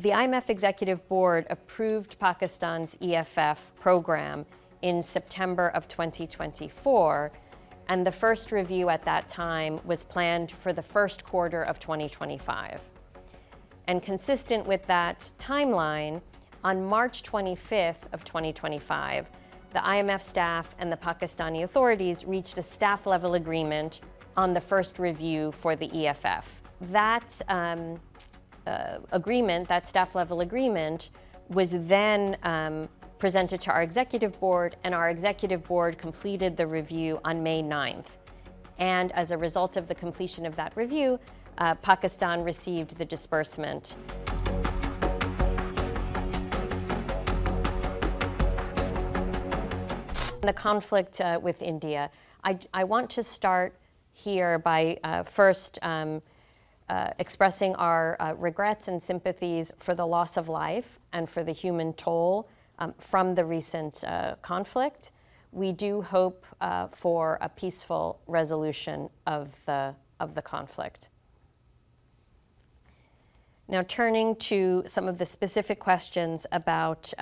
The IMF Executive Board approved Pakistan's EFF program in September of 2024, and the first review at that time was planned for the first quarter of 2025. And consistent with that timeline, on March 25th of 2025, the IMF staff and the Pakistani authorities reached a staff-level agreement on the first review for the EFF. That agreement, that staff-level agreement, was then presented to our executive board, and our executive board completed the review on May 9th. And as a result of the completion of that review, Pakistan received the disbursement. The conflict with India. I want to start here by first expressing our regrets and sympathies for the loss of life and for the human toll from the recent conflict. We do hope for a peaceful resolution of the conflict. Now, turning to some of the specific questions about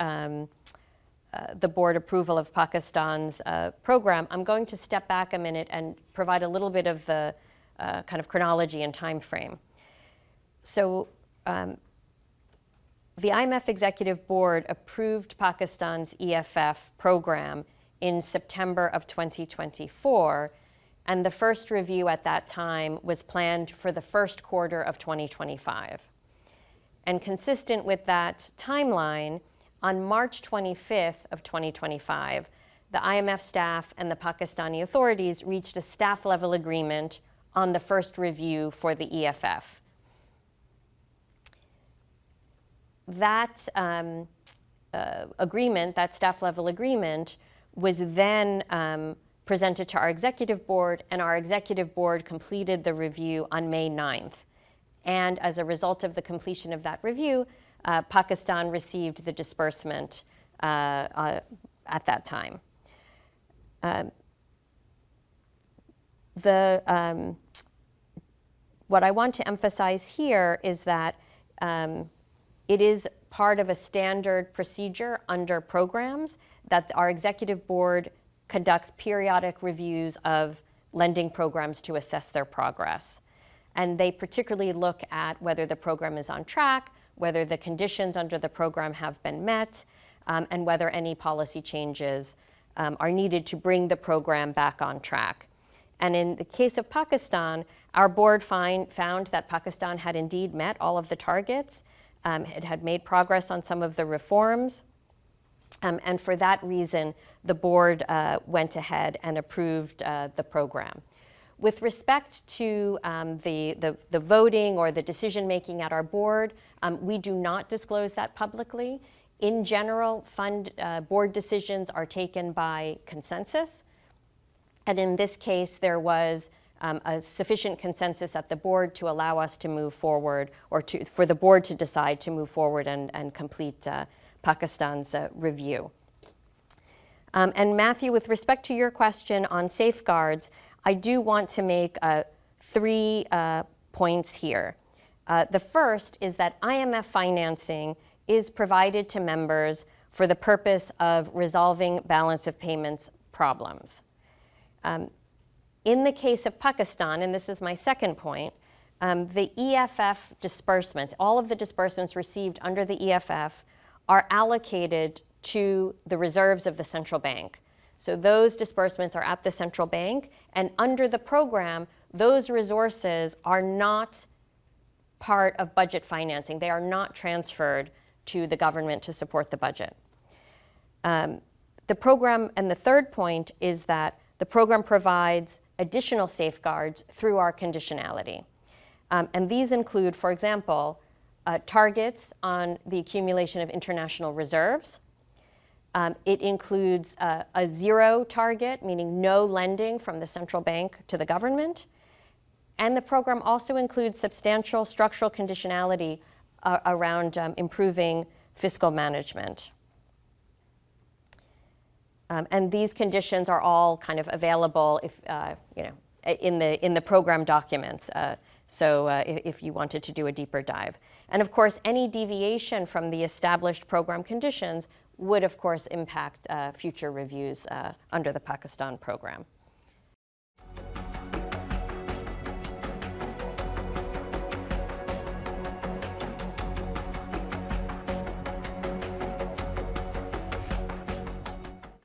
the board approval of Pakistan's program, I'm going to step back a minute and provide a little bit of the kind of chronology and time frame. So the IMF Executive Board approved Pakistan's EFF program in September of 2024, and the first review at that time was planned for the first quarter of 2025. And consistent with that timeline, on March 25th of 2025, the IMF staff and the Pakistani authorities reached a staff-level agreement on the first review for the EFF. That agreement, that staff-level agreement, was then presented to our executive board, and our executive board completed the review on May 9th. And as a result of the completion of that review, Pakistan received the disbursement at that time. What I want to emphasize here is that it is part of a standard procedure under programs that our executive board conducts periodic reviews of lending programs to assess their progress. And they particularly look at whether the program is on track, whether the conditions under the program have been met, and whether any policy changes are needed to bring the program back on track. And in the case of Pakistan, our board found that Pakistan had indeed met all of the targets. It had made progress on some of the reforms. And for that reason, the board went ahead and approved the program. With respect to the voting or the decision-making at our board, we do not disclose that publicly. In general, board decisions are taken by consensus. And in this case, there was a sufficient consensus at the board to allow us to move forward, or for the board to decide to move forward and complete Pakistan's review. And Matthew, with respect to your question on safeguards, I do want to make 3 points here. The first is that IMF financing is provided to members for the purpose of resolving balance of payments problems. In the case of Pakistan, and this is my second point, the EFF disbursements, all of the disbursements received under the EFF are allocated to the reserves of the central bank. So those disbursements are at the central bank, and under the program, those resources are not part of budget financing. They are not transferred to the government to support the budget. The program, and the third point is that the program provides additional safeguards through our conditionality. And these include, for example, targets on the accumulation of international reserves. It includes a zero target, meaning no lending from the central bank to the government. And the program also includes substantial structural conditionality around improving fiscal management. And these conditions are all kind of available if, in the program documents. So if you wanted to do a deeper dive. And of course, any deviation from the established program conditions would, of course, impact future reviews under the Pakistan program.